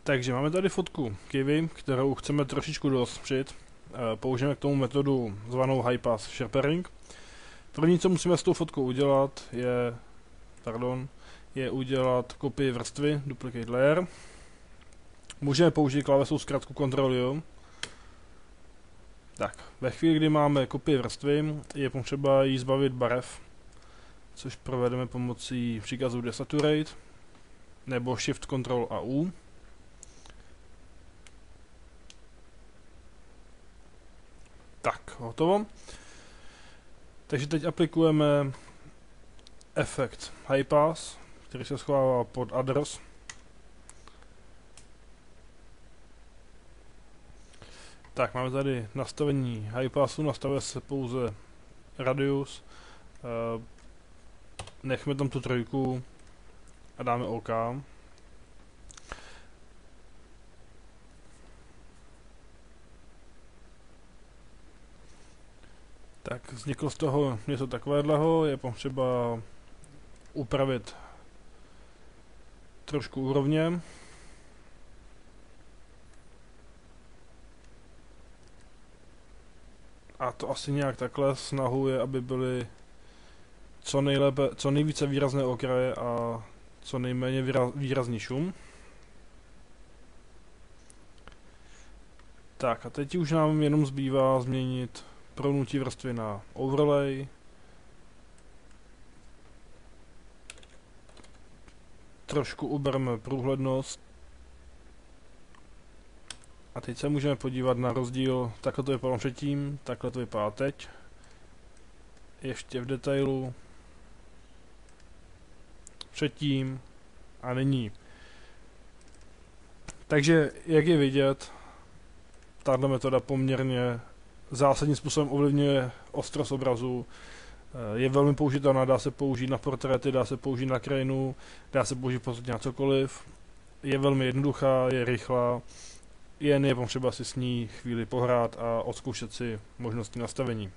Takže máme tady fotku kivy, kterou chceme trošičku dostřit. Použijeme k tomu metodu zvanou High Pass Sharpening. První, co musíme s tou fotkou udělat, je udělat kopii vrstvy, Duplicate Layer. Můžeme použít klávesovou zkratku Ctrl-U. Tak, ve chvíli, kdy máme kopii vrstvy, je potřeba jí zbavit barev, což provedeme pomocí příkazu Desaturate nebo Shift Ctrl a U. Tak, hotovo. Takže teď aplikujeme efekt High Pass, který se schovává pod Others. Tak, máme tady nastavení High Passu, nastavuje se pouze radius. Nechme tam tu trojku a dáme OK. Tak, vzniklo z toho něco takového, je potřeba upravit trošku úrovně. A to asi nějak takhle, snahou je, aby byly co nejvíce výrazné okraje a co nejméně výrazný šum. Tak a teď už nám jenom zbývá změnit prohnutí vrstvy na overlay. Trošku ubereme průhlednost. A teď se můžeme podívat na rozdíl, takhle to vypadalo předtím, takhle to vypadá teď. Ještě v detailu. Předtím a nyní. Takže, jak je vidět, tato metoda poměrně zásadním způsobem ovlivňuje ostrost obrazu. Je velmi použitelná, dá se použít na portréty, dá se použít na krajinu, dá se použít podstatně na cokoliv. Je velmi jednoduchá, je rychlá, jen je potřeba si s ní chvíli pohrát a odzkoušet si možnosti nastavení.